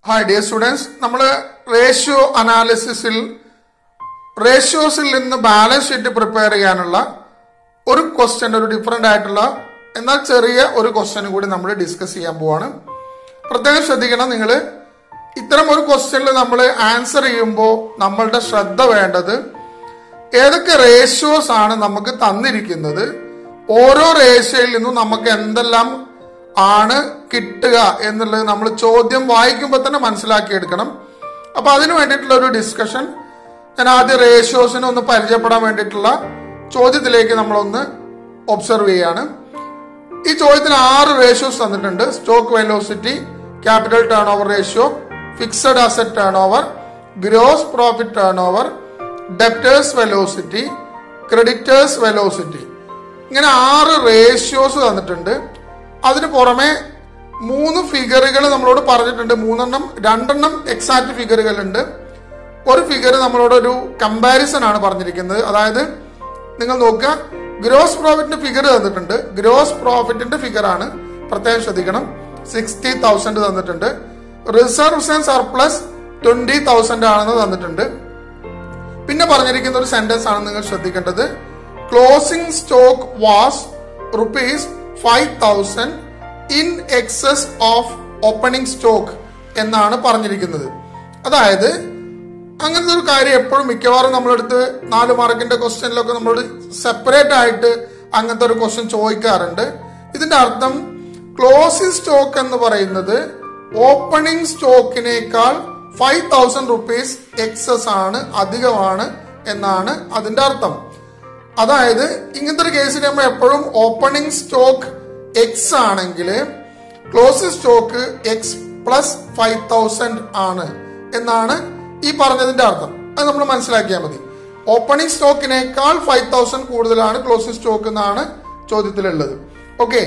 Hi dear students, നമ്മൾ ratio അനാലിസിസിൽ റേഷ്യോസിൽ നിന്ന് balance sheet prepare ചെയ്യാനുള്ള ഒരു ക്വസ്റ്റ്യൻ, ഒരു ഡിഫറെന്റ് ആയിട്ടുള്ള എന്നാൽ ചെറിയ ഒരു ക്വസ്റ്റ്യൻ കൂടി നമ്മൾ ഡിസ്കസ് ചെയ്യാൻ പോവാണ്. പ്രത്യേകം ശ്രദ്ധിക്കണം, നിങ്ങൾ ഇത്തരം ഒരു ക്വസ്റ്റ്യനിൽ നമ്മൾ ആൻസർ ചെയ്യുമ്പോൾ നമ്മളുടെ ശ്രദ്ധ വേണ്ടത് ഏതൊക്കെ റേഷ്യോസ് ആണ് നമുക്ക് തന്നിരിക്കുന്നത്, ഓരോ റേഷ്യോയിൽ നിന്നും നമുക്ക് എന്തെല്ലാം ആണ് കിട്ടുക എന്നുള്ളത് നമ്മൾ ചോദ്യം വായിക്കുമ്പോൾ തന്നെ മനസ്സിലാക്കിയെടുക്കണം. അപ്പൊ അതിനു വേണ്ടിയിട്ടുള്ള ഒരു ഡിസ്കഷൻ ഞാൻ ആദ്യം റേഷ്യോസിനെ ഒന്ന് പരിചയപ്പെടാൻ വേണ്ടിയിട്ടുള്ള ചോദ്യത്തിലേക്ക് നമ്മളൊന്ന് ഒബ്സർവ് ചെയ്യാണ്. ഈ ചോദ്യത്തിൽ 6 റേഷ്യോസ് തന്നിട്ടുണ്ട്. Stock velocity, capital turnover ratio, fixed asset turn over, gross profit turn over, debtors velocity, creditors velocity. ഇങ്ങനെ 6 റേഷ്യോസ് തന്നിട്ടുണ്ട്. അതിന് പുറമെ 3 ഫിഗറുകൾ നമ്മളോട് പറഞ്ഞിട്ടുണ്ട്. 2 എക്സാക്ട് ഫിഗറുകൾ ഉണ്ട്. ഒരു ഫിഗർ നമ്മളോട് ഒരു കമ്പാരിസൺ ആണ് പറഞ്ഞിരിക്കുന്നത്. അതായത് നിങ്ങൾ നോക്കുക, ഗ്രോസ് പ്രോഫിറ്റിന്റെ ഫിഗർ തന്നിട്ടുണ്ട്. ഗ്രോസ് പ്രോഫിറ്റിന്റെ ഫിഗർ ആണ്, പ്രത്യേകം ശ്രദ്ധിക്കണം. 60,000 തന്നിട്ടുണ്ട്. റിസർവ്സ് ആൻഡ് സർപ്ലസ് 20,000 ആണെന്ന് തന്നിട്ടുണ്ട്. പിന്നെ പറഞ്ഞിരിക്കുന്ന ഒരു സെന്റൻസ് ആണ് നിങ്ങൾ ശ്രദ്ധിക്കേണ്ടത്. Closing stock was ₹5,000 in excess of opening stock എന്നാണ് പറഞ്ഞിരിക്കുന്നത്. അതായത് അങ്ങനത്തെ ഒരു കാര്യം എപ്പോഴും മിക്കവാറും നമ്മളെടുത്ത് 4 മാർക്കിന്റെ ക്വസ്റ്റ്യനിലൊക്കെ നമ്മളോട് സെപ്പറേറ്റ് ആയിട്ട് അങ്ങനത്തെ ഒരു ക്വസ്റ്റ്യൻ ചോദിക്കാറുണ്ട്. ഇതിന്റെ അർത്ഥം ക്ലോസിംഗ് സ്റ്റോക്ക് എന്ന് പറയുന്നത് ഓപ്പണിംഗ് സ്റ്റോക്കിനേക്കാൾ ₹5,000 എക്സസ് ആണ്, അധികമാണ് എന്നാണ് അതിന്റെ അർത്ഥം. അതായത് ഇങ്ങനത്തെ ഒരു കേസിൽ നമ്മൾ എപ്പോഴും ഓപ്പണിംഗ് സ്റ്റോക്ക് എക്സ് ആണെങ്കിൽ ക്ലോസിംഗ് സ്റ്റോക്ക് എക്സ് പ്ലസ് 5,000 ആണ് എന്നാണ് ഈ പറഞ്ഞതിന്റെ അർത്ഥം. അത് നമ്മൾ മനസ്സിലാക്കിയാൽ മതി. ഓപ്പണിംഗ് സ്റ്റോക്കിനേക്കാൾ 5,000 കൂടുതലാണ് ക്ലോസിംഗ് സ്റ്റോക്ക് എന്നാണ് ചോദ്യത്തിലുള്ളത്. ഓക്കെ,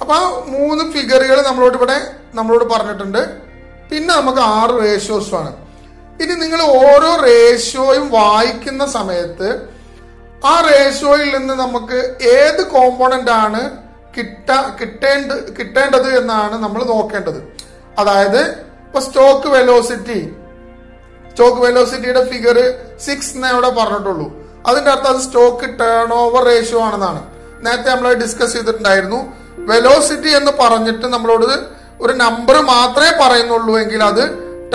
അപ്പൊ 3 ഫിഗറുകൾ നമ്മളോട് പറഞ്ഞിട്ടുണ്ട്. പിന്നെ നമുക്ക് 6 റേഷ്യോസ് ആണ്. ഇനി നിങ്ങൾ ഓരോ റേഷ്യോയും വായിക്കുന്ന സമയത്ത് ആ റേഷ്യോയിൽ നിന്ന് നമുക്ക് ഏത് കോമ്പോണന്റ് ആണ് കിട്ടേണ്ടത് എന്നാണ് നമ്മൾ നോക്കേണ്ടത്. അതായത് ഇപ്പൊ സ്റ്റോക്ക് വെലോസിറ്റിയുടെ ഫിഗർ 6 എന്നേ ഇവിടെ പറഞ്ഞിട്ടുള്ളൂ. അതിന്റെ അർത്ഥം അത് സ്റ്റോക്ക് ടേൺ ഓവർ റേഷ്യോ ആണെന്നാണ്. നേരത്തെ നമ്മൾ ഡിസ്കസ് ചെയ്തിട്ടുണ്ടായിരുന്നു. വെലോസിറ്റി എന്ന് പറഞ്ഞിട്ട് നമ്മളോട് ഒരു നമ്പർ മാത്രമേ പറയുന്നുള്ളൂ എങ്കിൽ അത്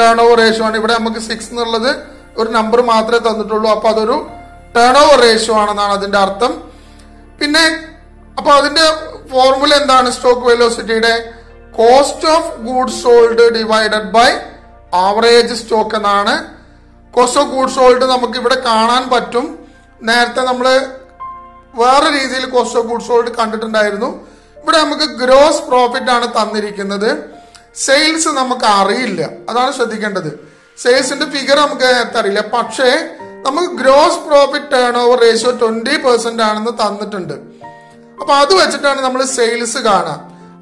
ടേൺ ഓവർ റേഷ്യോ ആണ്. ഇവിടെ നമുക്ക് 6 എന്നുള്ളത് ഒരു നമ്പർ മാത്രമേ തന്നിട്ടുള്ളൂ. അപ്പൊ അതൊരു ടേൺ ഓവർ റേഷ്യോ ആണെന്നാണ് അതിന്റെ അർത്ഥം. പിന്നെ അപ്പൊ അതിന്റെ ഫോർമുല എന്താണ്? സ്റ്റോക്ക് വെലോസിറ്റിയുടെ cost of goods sold divided by average stock എന്നാണ്. കോസ്റ്റ് ഓഫ് ഗൂഡ്സ് സോൾഡ് നമുക്ക് ഇവിടെ കാണാൻ പറ്റും. നേരത്തെ നമ്മള് വേറെ രീതിയിൽ കോസ്റ്റ് ഓഫ് ഗൂഡ്സ് സോൾഡ് കണ്ടിട്ടുണ്ടായിരുന്നു. ഇവിടെ നമുക്ക് ഗ്രോസ് പ്രോഫിറ്റ് ആണ് തന്നിരിക്കുന്നത്. സെയിൽസ് നമുക്ക് അറിയില്ല, അതാണ് ശ്രദ്ധിക്കേണ്ടത്. സെയിൽസിന്റെ ഫിഗർ നമുക്ക് നേരത്തെ അറിയില്ല. പക്ഷേ നമുക്ക് gross profit turn over ratio 20% ആണെന്ന് തന്നിട്ടുണ്ട്. അപ്പൊ അത് വെച്ചിട്ടാണ് നമ്മൾ സെയിൽസ് കാണുക.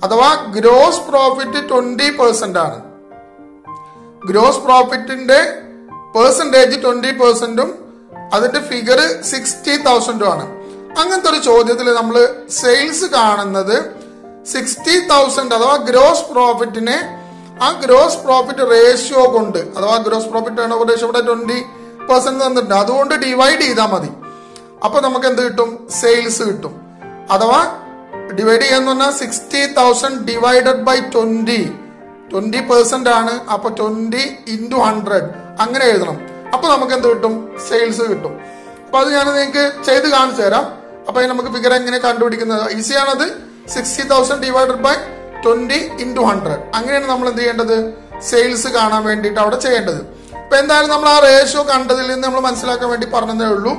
അഥവാ ഗ്രോസ് പ്രോഫിറ്റ് 20% ആണ്. ഗ്രോസ് പ്രോഫിറ്റിന്റെ പെർസെന്റേജ് 20%ഉം അതിന്റെ ഫിഗർ 60,000 ആണ്. അങ്ങനത്തെ ഒരു ചോദ്യത്തിൽ നമ്മൾ സെയിൽസ് കാണുന്നത് 60,000 അഥവാ ഗ്രോസ് പ്രോഫിറ്റിനെ ആ ഗ്രോസ് പ്രോഫിറ്റ് റേഷ്യോ കൊണ്ട്, അഥവാ gross profit turn over ratio ഇവിടെ 20% തന്നിട്ടുണ്ട്, അതുകൊണ്ട് ഡിവൈഡ് ചെയ്താൽ മതി. അപ്പൊ നമുക്ക് എന്ത് കിട്ടും? സെയിൽസ് കിട്ടും. അഥവാ ഡിവൈഡ് ചെയ്യാന്ന് പറഞ്ഞാൽ 60,000 ഡിവൈഡഡ് ബൈ 20% ആണ്. അപ്പൊ 20 × 100 അങ്ങനെ എഴുതണം. അപ്പൊ നമുക്ക് എന്ത് കിട്ടും? സെയിൽസ് കിട്ടും. അപ്പൊ അത് ഞാൻ നിങ്ങൾക്ക് ചെയ്ത് കാണിച്ചു തരാം. അപ്പൊ നമുക്ക് ഫിഗർ എങ്ങനെ കണ്ടുപിടിക്കുന്നത് ഈസിയാണത്. 60,000 ഡിവൈഡഡ് ബൈ 20 × 100 അങ്ങനെയാണ് നമ്മൾ എന്ത് ചെയ്യേണ്ടത്? സെയിൽസ് കാണാൻ വേണ്ടിയിട്ട് അവിടെ ചെയ്യേണ്ടത്. ഇപ്പൊ എന്തായാലും നമ്മൾ ആ റേഷ്യോ കണ്ടതിൽ നിന്ന് നമ്മൾ മനസ്സിലാക്കാൻ വേണ്ടി പറഞ്ഞതേ ഉള്ളൂ.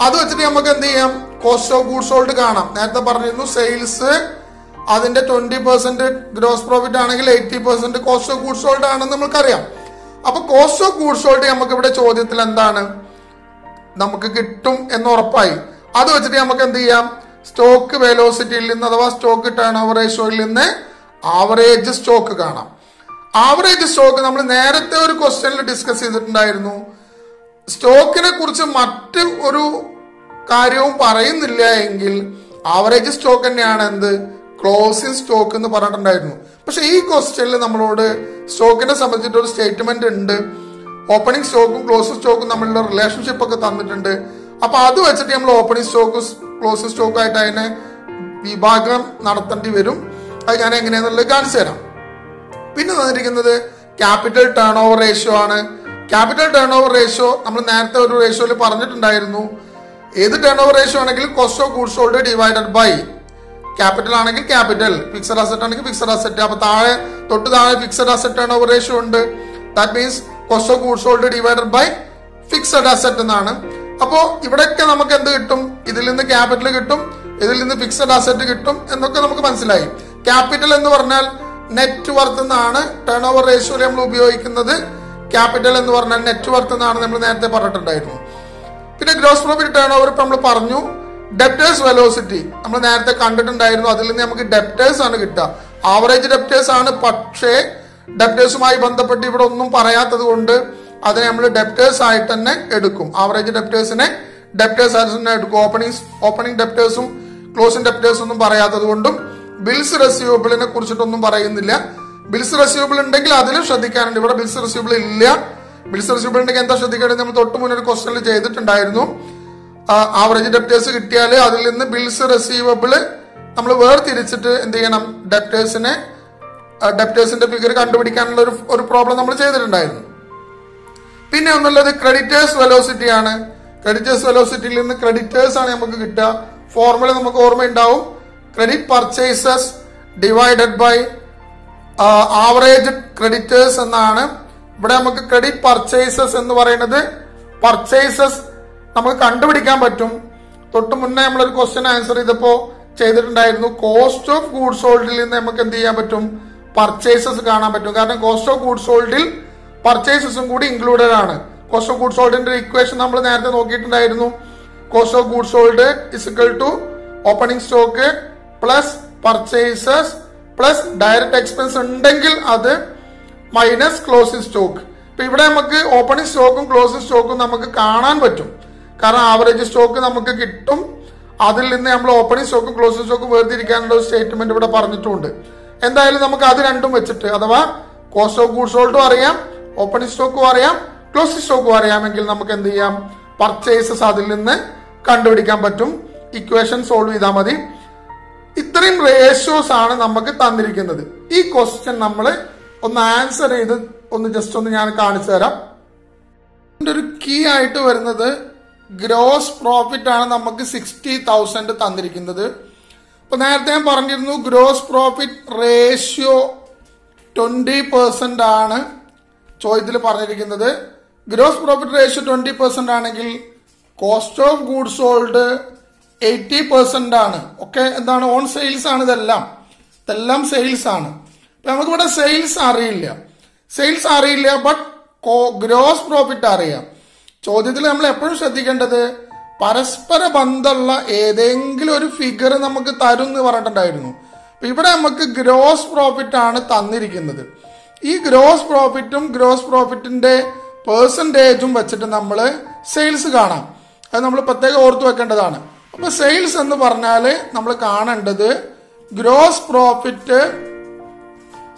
അത് വെച്ചിട്ട് നമുക്ക് എന്ത് ചെയ്യാം? കോസ്റ്റ് ഓഫ് ഗൂഡ്സ് സോൾഡ് കാണാം. നേരത്തെ പറഞ്ഞിരുന്നു സെയിൽസ് അതിന്റെ 20% ഗ്രോസ് പ്രോഫിറ്റ് ആണെങ്കിൽ 80% കോസ്റ്റ് ഓഫ് ഗൂഡ്സ് സോൾഡ് ആണെന്ന് നമുക്കറിയാം. അപ്പൊ കോസ്റ്റ് ഓഫ് ഗൂഡ്സ് സോൾഡ് നമുക്ക് ഇവിടെ ചോദ്യത്തിൽ എന്താണ് നമുക്ക് കിട്ടും എന്ന് ഉറപ്പായി. അത് വെച്ചിട്ട് നമുക്ക് എന്ത് ചെയ്യാം? സ്റ്റോക്ക് വെലോസിറ്റിയിൽ നിന്ന് അഥവാ സ്റ്റോക്ക് ടേൺ ഓവർ റേഷ്യോയിൽ നിന്ന് ആവറേജ് സ്റ്റോക്ക് കാണാം. ആവറേജ് സ്റ്റോക്ക് നമ്മൾ നേരത്തെ ഒരു ക്വസ്റ്റ്യനിൽ ഡിസ്കസ് ചെയ്തിട്ടുണ്ടായിരുന്നു. സ്റ്റോക്കിനെ കുറിച്ച് മറ്റ് ഒരു കാര്യവും പറയുന്നില്ല എങ്കിൽ ആവറേജ് സ്റ്റോക്ക് തന്നെയാണ് എന്ത്? ക്ലോസിംഗ് സ്റ്റോക്ക് എന്ന് പറഞ്ഞിട്ടുണ്ടായിരുന്നു. പക്ഷെ ഈ ക്വസ്റ്റ്യനിൽ നമ്മളോട് സ്റ്റോക്കിനെ സംബന്ധിച്ചിട്ട് ഒരു സ്റ്റേറ്റ്മെന്റ് ഉണ്ട്. ഓപ്പണിംഗ് സ്റ്റോക്കും ക്ലോസിംഗ് സ്റ്റോക്കും തമ്മിലുള്ള റിലേഷൻഷിപ്പ് ഒക്കെ തന്നിട്ടുണ്ട്. അപ്പൊ അത് വെച്ചിട്ട് നമ്മൾ ഓപ്പണിംഗ് സ്റ്റോക്കും ക്ലോസിംഗ് സ്റ്റോക്കും ആയിട്ട് അതിനെ വിഭാഗം നടത്തേണ്ടി വരും. അത് ഞാൻ എങ്ങനെയാണെന്നുള്ളത് കാണിച്ചു തരാം. പിന്നെ തന്നിരിക്കുന്നത് ക്യാപിറ്റൽ ടേൺ ഓവർ റേഷ്യോ ആണ്. ക്യാപിറ്റൽ ടേൺ ഓവർ റേഷ്യോ നമ്മൾ നേരത്തെ ഒരു റേഷ്യോയിൽ പറഞ്ഞിട്ടുണ്ടായിരുന്നു. ഏത് ടേൺ ഓവർ റേഷ്യോ ആണെങ്കിലും cost of goods sold divided by capital ആണെങ്കിൽ ക്യാപിറ്റൽ, ഫിക്സഡ് അസറ്റ് ആണെങ്കിൽ ഫിക്സഡ് അസറ്റ്. അപ്പൊ തൊട്ട് താഴെ fixed asset turnover ratio ഉണ്ട്. That means cost of goods sold divided by fixed asset എന്നാണ്. അപ്പോ ഇവിടെയൊക്കെ നമുക്ക് എന്ത് കിട്ടും? ഇതിൽ നിന്ന് ക്യാപിറ്റൽ കിട്ടും, ഇതിൽ നിന്ന് ഫിക്സഡ് അസറ്റ് കിട്ടും എന്നൊക്കെ നമുക്ക് മനസ്സിലായി. ക്യാപിറ്റൽ എന്ന് പറഞ്ഞാൽ നെറ്റ് വർത്ത് എന്നാണ് ടേൺ ഓവർ റേഷ്യോയിൽ നമ്മൾ ഉപയോഗിക്കുന്നത്. ക്യാപിറ്റൽ എന്ന് പറഞ്ഞാൽ നെറ്റ് വർത്ത് എന്നാണ് നമ്മൾ നേരത്തെ പറഞ്ഞിട്ടുണ്ടായിരുന്നു. പിന്നെ ഗ്രോസ് പ്രോഫിറ്റ് ടേൺ ഓവർ ഇപ്പൊ നമ്മൾ പറഞ്ഞു. ഡെപ്റ്റേഴ്സ് വെലോസിറ്റി നമ്മൾ നേരത്തെ കണ്ടിട്ടുണ്ടായിരുന്നു. അതിൽ നിന്ന് നമുക്ക് ഡെപ്റ്റേഴ്സ് ആണ് കിട്ടുക. ആവറേജ് ഡെപ്റ്റേഴ്സ് ആണ്. പക്ഷേ ഡെപ്റ്റേഴ്സുമായി ബന്ധപ്പെട്ട് ഇവിടെ ഒന്നും പറയാത്തത് കൊണ്ട് അതിനെ നമ്മൾ ഡെപ്റ്റേഴ്സ് ആയിട്ട് തന്നെ എടുക്കും. ആവറേജ് ഡെപ്റ്റേഴ്സിനെ ഡെപ്റ്റേഴ്സ് ആയിട്ട് തന്നെ എടുക്കും. ഓപ്പണിംഗ് ഡെപ്റ്റേഴ്സും ക്ലോസിംഗ് ഡെപ്റ്റേഴ്സും ഒന്നും പറയാത്തത് കൊണ്ടും ബിൽസ് റെസ്യൂവബിളിനെ കുറിച്ചിട്ടൊന്നും പറയുന്നില്ല. ബിൽസ് റെസ്യൂവബിൾ ഉണ്ടെങ്കിൽ അതിലും ശ്രദ്ധിക്കാനുണ്ട്. ഇവിടെ ബിൽസ് റെസ്യൂവബിൾ ഇല്ല. ബിൽസ് റെസ്യൂവബിൾ ഉണ്ടെങ്കിൽ എന്താ ശ്രദ്ധിക്കേണ്ടത്? നമ്മൾ തൊട്ട് മുന്നേ ഒരു ക്വസ്റ്റനിൽ ചെയ്തിട്ടുണ്ടായിരുന്നു. ആവറേജ് ഡെപ്റ്റേഴ്സ് കിട്ടിയാൽ അതിൽ നിന്ന് ബിൽസ് റെസീവബിള് നമ്മൾ വേർതിരിച്ചിട്ട് എന്ത് ചെയ്യണം? ഡെപ്റ്റേഴ്സിന്റെ ഫിഗർ കണ്ടുപിടിക്കാനുള്ള ഒരു പ്രോബ്ലം നമ്മൾ ചെയ്തിട്ടുണ്ടായിരുന്നു. പിന്നെ ഒന്നുള്ളത് ക്രെഡിറ്റേഴ്സ് വെലോസിറ്റി ആണ്. ക്രെഡിറ്റേഴ്സ് വെലോസിറ്റിയിൽ നിന്ന് ക്രെഡിറ്റേഴ്സ് ആണ് നമുക്ക് കിട്ടുക. ഫോർമുല നമുക്ക് ഓർമ്മയുണ്ടാവും. Credit purchases divided by average creditors എന്നാണ്. ഇവിടെ നമുക്ക് ക്രെഡിറ്റ് പർച്ചേസസ് എന്ന് പറയുന്നത് പർച്ചേസസ് നമുക്ക് കണ്ടുപിടിക്കാൻ പറ്റും. തൊട്ട് മുന്നേ നമ്മളൊരു ക്വസ്റ്റ്യൻ ആൻസർ ചെയ്തപ്പോ ചെയ്തിട്ടുണ്ടായിരുന്നു. കോസ്റ്റ് ഓഫ് ഗൂഡ്സ് സോൾഡിൽ നിന്ന് നമുക്ക് എന്ത് ചെയ്യാൻ പറ്റും? പർച്ചേസസ് കാണാൻ പറ്റും. കാരണം കോസ്റ്റ് ഓഫ് ഗൂഡ്സ് സോൾഡിൽ പർച്ചേസസും കൂടി ഇൻക്ലൂഡഡ് ആണ്. കോസ്റ്റ് ഓഫ് ഗൂഡ്സ് സോൾഡിന്റെ ഇക്വേഷൻ നമ്മൾ നേരത്തെ നോക്കിയിട്ടുണ്ടായിരുന്നു. Cost of goods sold is equal to opening stock plus purchases plus direct expense ഉണ്ടെങ്കിൽ അത് മൈനസ് ക്ലോസിംഗ് സ്റ്റോക്ക്. ഇപ്പൊ ഇവിടെ നമുക്ക് ഓപ്പണിംഗ് സ്റ്റോക്കും ക്ലോസിംഗ് സ്റ്റോക്കും നമുക്ക് കാണാൻ പറ്റും. കാരണം ആവറേജ് സ്റ്റോക്ക് നമുക്ക് കിട്ടും. അതിൽ നിന്ന് നമ്മൾ ഓപ്പണിംഗ് സ്റ്റോക്കും ക്ലോസിംഗ് സ്റ്റോക്കും വേർതിരിക്കാനുള്ള ഒരു സ്റ്റേറ്റ്മെന്റ് ഇവിടെ പറഞ്ഞിട്ടുണ്ട്. എന്തായാലും നമുക്ക് അത് രണ്ടും വെച്ചിട്ട്, അഥവാ കോസ്റ്റ് ഓഫ് ഗൂഡ്സ് സോൾഡും അറിയാം, ഓപ്പണിംഗ് സ്റ്റോക്കും അറിയാം, ക്ലോസിംഗ് സ്റ്റോക്കും അറിയാമെങ്കിൽ നമുക്ക് എന്ത് ചെയ്യാം? പർച്ചേസസ് അതിൽ നിന്ന് കണ്ടുപിടിക്കാൻ പറ്റും. ഇക്വേഷൻ സോൾവ് ചെയ്താൽ മതി. ഇത്രയും റേഷ്യോസ് ആണ് നമുക്ക് തന്നിരിക്കുന്നത്. ഈ ക്വസ്റ്റ്യൻ നമ്മൾ ഒന്ന് ആൻസർ ചെയ്ത് ജസ്റ്റ് ഒന്ന് ഞാൻ കാണിച്ചു തരാം. ഇതിന്റെ ഒരു കീ ആയിട്ട് വരുന്നത് ഗ്രോസ് പ്രോഫിറ്റ് ആണ്. നമുക്ക് 60,000 തന്നിരിക്കുന്നത്. അപ്പൊ നേരത്തെ ഞാൻ പറഞ്ഞിരുന്നു ഗ്രോസ് പ്രോഫിറ്റ് റേഷ്യോ 20% ആണ് ചോദ്യത്തിൽ പറഞ്ഞിരിക്കുന്നത്. ഗ്രോസ് പ്രോഫിറ്റ് റേഷ്യോ 20% ആണെങ്കിൽ കോസ്റ്റ് ഓഫ് ഗൂഡ്സ് സോൾഡ് 80% ആണ്. ഒക്കെ എന്താണ്? ഓൺ സെയിൽസ് ആണ്. ഇതെല്ലാം സെയിൽസ് ആണ്. നമുക്കിവിടെ സെയിൽസ് അറിയില്ല, ബട്ട് ഗ്രോസ് പ്രോഫിറ്റ് അറിയാം. ചോദ്യത്തിൽ നമ്മൾ എപ്പോഴും ശ്രദ്ധിക്കേണ്ടത് പരസ്പര ബന്ധമുള്ള ഏതെങ്കിലും ഒരു ഫിഗർ നമുക്ക് തരും എന്ന് പറഞ്ഞിട്ടുണ്ടായിരുന്നു. അപ്പൊ ഇവിടെ നമുക്ക് ഗ്രോസ് പ്രോഫിറ്റ് ആണ് തന്നിരിക്കുന്നത്. ഈ ഗ്രോസ് പ്രോഫിറ്റും ഗ്രോസ് പ്രോഫിറ്റിന്റെ പെർസെന്റേജും വെച്ചിട്ട് നമ്മൾ സെയിൽസ് കാണാം. അത് നമ്മൾ പ്രത്യേകം ഓർത്തു വെക്കേണ്ടതാണ്. അപ്പൊ സെയിൽസ് എന്ന് പറഞ്ഞാല് നമ്മൾ കാണേണ്ടത് ഗ്രോസ് പ്രോഫിറ്റ്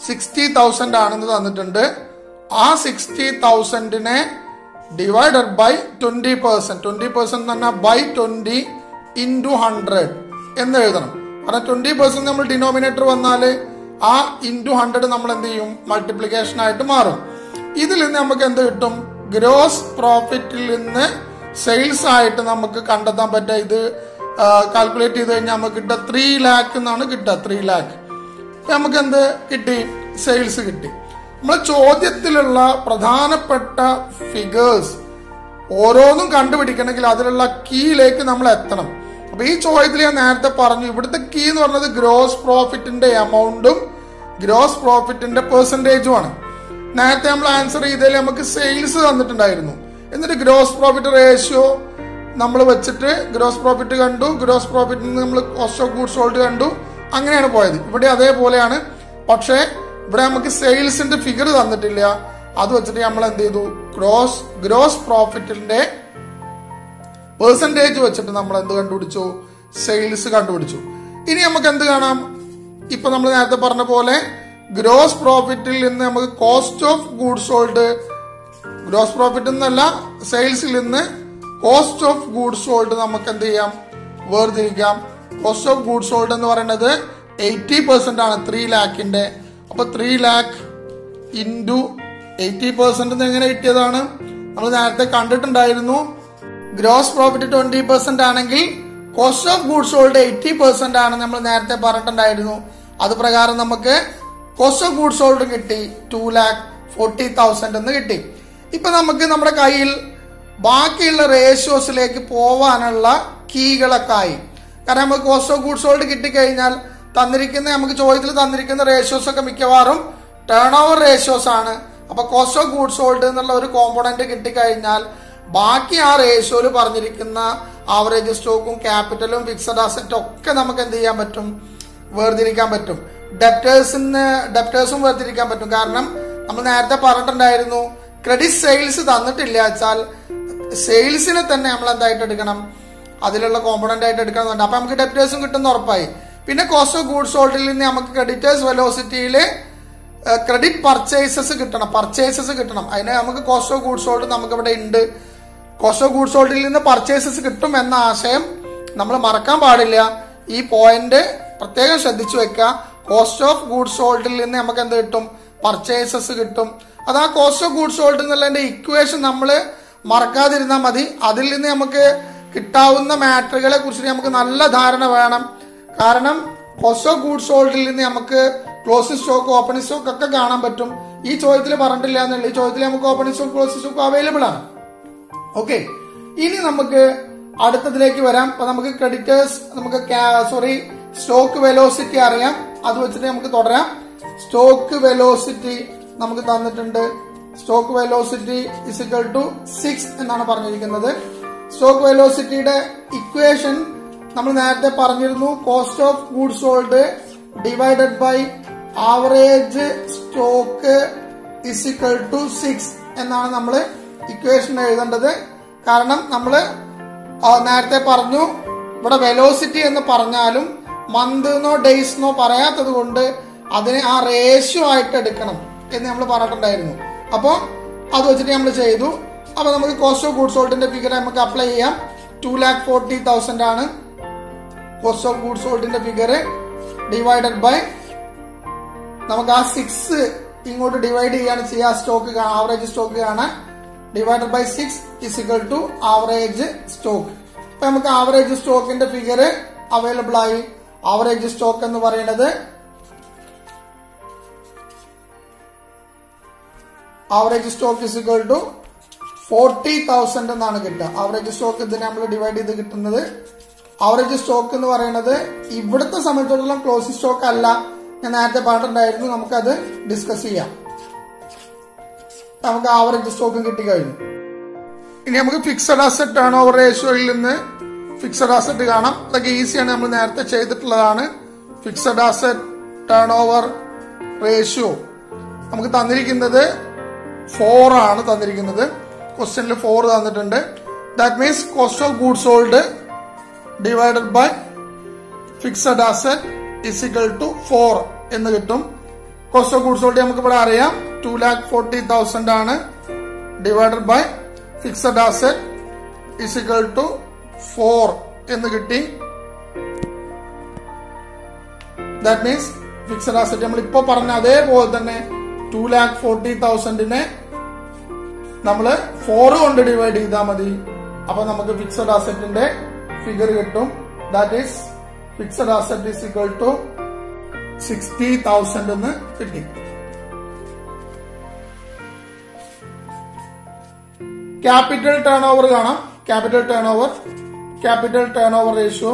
60,000 ആണെന്ന് തന്നിട്ടുണ്ട്. ആ 60,000നെ ഡിവൈഡഡ് ബൈ 20%. 20% എന്ന് പറഞ്ഞാൽ ബൈ 20 into 100 എന്ന് എഴുതണം. കാരണം 20% നമ്മൾ ഡിനോമിനേറ്റർ വന്നാൽ ആ ഇൻറ്റു 100 നമ്മൾ എന്ത് ചെയ്യും? മൾട്ടിപ്ലിക്കേഷൻ ആയിട്ട് മാറും. ഇതിൽ നിന്ന് നമുക്ക് എന്ത് കിട്ടും? ഗ്രോസ് പ്രോഫിറ്റിൽ നിന്ന് സെയിൽസ് ആയിട്ട് നമുക്ക് കണ്ടെത്താൻ പറ്റുക. ഇത് കാൽക്കുലേറ്റ് ചെയ്ത് കഴിഞ്ഞാൽ നമുക്ക് കിട്ടുക 3 lakh എന്നാണ് കിട്ടുക. 3 lakh നമുക്ക് എന്ത് കിട്ടി? സെയിൽസ് കിട്ടി. നമ്മൾ ചോദ്യത്തിലുള്ള പ്രധാനപ്പെട്ട ഫിഗേഴ്സ് ഓരോന്നും കണ്ടുപിടിക്കണമെങ്കിൽ അതിലുള്ള കീയിലേക്ക് നമ്മൾ എത്തണം. അപ്പൊ ഈ ചോദ്യത്തിൽ ഞാൻ നേരത്തെ പറഞ്ഞു, ഇവിടുത്തെ കീ എന്ന് പറഞ്ഞത് ഗ്രോസ് പ്രോഫിറ്റിന്റെ എമൗണ്ടും ഗ്രോസ് പ്രോഫിറ്റിന്റെ പെർസെന്റേജും ആണ്. നേരത്തെ നമ്മൾ ആൻസർ ചെയ്തതിൽ നമുക്ക് സെയിൽസ് തന്നിട്ടുണ്ടായിരുന്നു. എന്നിട്ട് ഗ്രോസ് പ്രോഫിറ്റ് റേഷ്യോ നമ്മൾ വെച്ചിട്ട് ഗ്രോസ് പ്രോഫിറ്റ് കണ്ടു, ഗ്രോസ് പ്രോഫിറ്റിൽ നിന്ന് നമ്മൾ കോസ്റ്റ് ഓഫ് ഗൂഡ്സ് സോൾഡ് കണ്ടു. അങ്ങനെയാണ് പോയത്. ഇവിടെ അതേപോലെയാണ്. പക്ഷേ ഇവിടെ നമുക്ക് സെയിൽസിന്റെ ഫിഗർ തന്നിട്ടില്ല. അത് വെച്ചിട്ട് നമ്മൾ എന്ത് ചെയ്തു? ഗ്രോസ് പ്രോഫിറ്റിന്റെ പെർസെന്റേജ് വെച്ചിട്ട് നമ്മൾ എന്ത് കണ്ടുപിടിച്ചു? സെയിൽസ് കണ്ടുപിടിച്ചു. ഇനി നമുക്ക് എന്ത് കാണാം? ഇപ്പൊ നമ്മൾ നേരത്തെ പറഞ്ഞ പോലെ ഗ്രോസ് പ്രോഫിറ്റിൽ നിന്ന് നമുക്ക് cost of goods sold, gross profit എന്നല്ല സെയിൽസിൽ നിന്ന് കോസ്റ്റ് ഓഫ് ഗൂഡ്സ് സോൾഡ് നമുക്ക് എന്ത് ചെയ്യാം, വേർതിരിക്കാം. കോസ്റ്റ് ഓഫ് ഗൂഡ്സ് സോൾഡ് എന്ന് പറയുന്നത് 80% ആണ് 3 lakhന്റെ. അപ്പൊ 3 lakh ഇൻറ്റു 80% എങ്ങനെ കിട്ടിയതാണ്? നമ്മൾ നേരത്തെ കണ്ടിട്ടുണ്ടായിരുന്നു. ഗ്രോസ് പ്രോഫിറ്റ് 20% ആണെങ്കിൽ കോസ്റ്റ് ഓഫ് ഗൂഡ്സ് സോൾഡ് 80% ആണ് നമ്മൾ നേരത്തെ പറഞ്ഞിട്ടുണ്ടായിരുന്നു. അത് പ്രകാരം നമുക്ക് കോസ്റ്റ് ഓഫ് ഗൂഡ്സ് സോൾഡ് കിട്ടി 2,40,000 എന്ന് കിട്ടി. ഇപ്പൊ നമുക്ക് നമ്മുടെ കയ്യിൽ ബാക്കിയുള്ള റേഷ്യോസിലേക്ക് പോവാനുള്ള കീകളൊക്കെ ആയി. കാരണം നമുക്ക് കോസ്റ്റ് ഓഫ് ഗൂഡ്സ് സോൾഡ് കിട്ടിക്കഴിഞ്ഞാൽ നമുക്ക് ചോദ്യത്തിൽ തന്നിരിക്കുന്ന റേഷ്യോസ് ഒക്കെ മിക്കവാറും ടേൺ ഓവർ റേഷ്യോസ് ആണ്. അപ്പൊ കോസ്റ്റ് ഓഫ് ഗൂഡ്സ് സോൾഡ് എന്നുള്ള ഒരു കോമ്പോണന്റ് കിട്ടിക്കഴിഞ്ഞാൽ ബാക്കി ആ റേഷ്യോയിൽ പറഞ്ഞിരിക്കുന്ന ആവറേജ് സ്റ്റോക്കും ക്യാപിറ്റലും ഫിക്സഡ് അസറ്റും ഒക്കെ നമുക്ക് എന്ത് ചെയ്യാൻ പറ്റും, വേർതിരിക്കാൻ പറ്റും. ഡെപ്റ്റേഴ്സും വേർതിരിക്കാൻ പറ്റും. കാരണം നമ്മൾ നേരത്തെ പറഞ്ഞിട്ടുണ്ടായിരുന്നു ക്രെഡിറ്റ് സെയിൽസ് തന്നിട്ടില്ല വെച്ചാൽ സെയിൽസിനെ തന്നെ നമ്മൾ എന്തായിട്ട് എടുക്കണം, അതിലുള്ള കോമ്പോണന്റ് ആയിട്ട് എടുക്കണം. അപ്പൊ നമുക്ക് ഡെപ്റ്റേഴ്സും കിട്ടുന്ന ഉറപ്പായി. പിന്നെ കോസ്റ്റ് ഓഫ് ഗൂഡ്സ് സോൾഡിൽ നിന്ന് നമുക്ക് ക്രെഡിറ്റേഴ്സ് വെലോസിറ്റിയില് ക്രെഡിറ്റ് പർച്ചേസസ് കിട്ടണം. അതിന് നമുക്ക് കോസ്റ്റ് ഓഫ് ഗൂഡ്സ് സോൾഡ് നമുക്ക് ഇവിടെ ഉണ്ട്. കോസ്റ്റ് ഓഫ് ഗൂഡ്സ് സോൾഡിൽ നിന്ന് പർച്ചേസസ് കിട്ടും എന്ന ആശയം നമ്മൾ മറക്കാൻ പാടില്ല. ഈ പോയിന്റ് പ്രത്യേകം ശ്രദ്ധിച്ചു വെക്കുക. കോസ്റ്റ് ഓഫ് ഗൂഡ്സ് സോൾഡിൽ നിന്ന് നമുക്ക് എന്ത് കിട്ടും, പർച്ചേസസ് കിട്ടും. അത് ആ കോസ്റ്റ് ഓഫ് ഗൂഡ്സ് സോൾഡ് എന്നുള്ളതിന്റെ ഇക്വേഷൻ നമ്മൾ മറക്കാതിരുന്നാൽ മതി. അതിൽ നിന്ന് നമുക്ക് കിട്ടാവുന്ന മാറ്ററുകളെ കുറിച്ച് നമുക്ക് നല്ല ധാരണ വേണം. കാരണം കോസ്റ്റ് ഓഫ് ഗൂഡ്സ് സോൾഡിൽ നിന്ന് നമുക്ക് ക്ലോസിംഗ് സ്റ്റോക്ക്, ഓപ്പണിംഗ് സ്റ്റോക്ക് ഒക്കെ കാണാൻ പറ്റും. ഈ ചോദ്യത്തിൽ പറഞ്ഞിട്ടില്ല എന്നുള്ള, ഈ ചോദ്യത്തിൽ നമുക്ക് opening stock, closing stock available ആണ്. ഓക്കെ, ഇനി നമുക്ക് അടുത്തതിലേക്ക് വരാം. അപ്പൊ നമുക്ക് ക്രെഡിറ്റേഴ്സ്, സ്റ്റോക്ക് വെലോസിറ്റി അറിയാം. അത് വെച്ചിട്ട് നമുക്ക് തുടരാം. സ്റ്റോക്ക് വെലോസിറ്റി നമുക്ക് തന്നിട്ടുണ്ട്. സ്റ്റോക്ക് വെലോസിറ്റി = 6 എന്നാണ് പറഞ്ഞിരിക്കുന്നത്. സ്റ്റോക്ക് വെലോസിറ്റിയുടെ ഇക്വേഷൻ നമ്മൾ നേരത്തെ പറഞ്ഞിരുന്നു. Cost of goods sold divided by average stock = 6 എന്നാണ് നമ്മൾ ഇക്വേഷൻ എഴുതേണ്ടത്. കാരണം നമ്മൾ നേരത്തെ പറഞ്ഞു ഇവിടെ വെലോസിറ്റി എന്ന് പറഞ്ഞാലും മന്തെന്നോ ഡേയ്സ്ന്നോ പറയാത്തത് കൊണ്ട് അതിനെ ആ റേഷ്യോ ആയിട്ട് എടുക്കണം എന്ന് നമ്മൾ പറഞ്ഞിട്ടുണ്ടായിരുന്നു. അപ്പോൾ അത് വെച്ചിട്ട് നമ്മൾ ചെയ്തു. അപ്പൊ നമുക്ക് കോസ്റ്റ് ഓഫ് ഗൂഡ്സ് സോൾഡിന്റെ ഫിഗർ നമുക്ക് അപ്ലൈ ചെയ്യാം. 2,40,000 ആണ് കോസ്റ്റ് ഓഫ് ഗൂഡ്സ് സോൾഡിന്റെ ഫിഗർ. ഡിവൈഡഡ് ബൈ നമുക്ക് ആ 6 ഇങ്ങോട്ട് ഡിവൈഡ് ചെയ്യാണ് ചെയ്യുക. സ്റ്റോക്ക് ആവറേജ് സ്റ്റോക്ക് കാണാൻ. Divided by 6 = average stock. അപ്പൊ നമുക്ക് ആവറേജ് സ്റ്റോക്കിന്റെ ഫിഗർ അവൈലബിൾ ആയി. ആവറേജ് സ്റ്റോക്ക് എന്ന് പറയുന്നത് ആവറേജ് സ്റ്റോക്ക് = 40,000 എന്നാണ് കിട്ടുക. ആവറേജ് സ്റ്റോക്ക് ഇതിനെ നമ്മൾ ഡിവൈഡ് ചെയ്ത് കിട്ടുന്നത്. ആവറേജ് സ്റ്റോക്ക് എന്ന് പറയുന്നത് ഇവിടുത്തെ സംബന്ധിച്ചിടത്തോളം ക്ലോസിംഗ് സ്റ്റോക്ക് അല്ല. ഞാൻ നേരത്തെ പറഞ്ഞിട്ടുണ്ടായിരുന്നു. നമുക്കത് ഡിസ്കസ് ചെയ്യാം. നമുക്ക് ആവറേജ് സ്റ്റോക്കും കിട്ടിക്കഴിഞ്ഞു. ഇനി നമുക്ക് ഫിക്സഡ് അസറ്റ് ടേൺ ഓവർ റേഷ്യോയിൽ നിന്ന് ഫിക്സഡ് അസറ്റ് കാണാം. അതൊക്കെ ഈസിയാണ്, നമ്മൾ നേരത്തെ ചെയ്തിട്ടുള്ളതാണ്. Fixed asset turnover ratio നമുക്ക് തന്നിരിക്കുന്നത് 4 ആണ് തന്നിരിക്കുന്നത്. ക്വസ്റ്റ്യനിൽ 4 തന്നിട്ടുണ്ട്. That means cost of goods sold divided by fixed asset = 4 എന്ന് കിട്ടും. കോസ്റ്റ് ഓഫ് ഗൂഡ്സ് സോൾഡ് നമുക്ക് ഇവിടെ അറിയാം 2,40,000 ആണ്. ഡിവൈഡഡ് ബൈ ഫിക്സഡ് അസറ്റ് = 4 എന്ന് കിട്ടി. ദാറ്റ് മീൻസ് ഫിക്സഡ് അസറ്റ് നമ്മൾ ഇപ്പൊ പറഞ്ഞ അതേപോലെ തന്നെ 2,40,000 നമ്മള് 4 കൊണ്ട് ഡിവൈഡ് ചെയ്താൽ മതി. അപ്പൊ നമുക്ക് ഫിക്സഡ് അസറ്റിന്റെ ഫിഗർ കിട്ടും. ദാറ്റ് ഈസ് ഫിക്സഡ് അസറ്റ് = 60,000 എന്ന് കിട്ടി. ക്യാപിറ്റൽ ടേൺ ഓവർ കാണാം. Capital turnover ratio.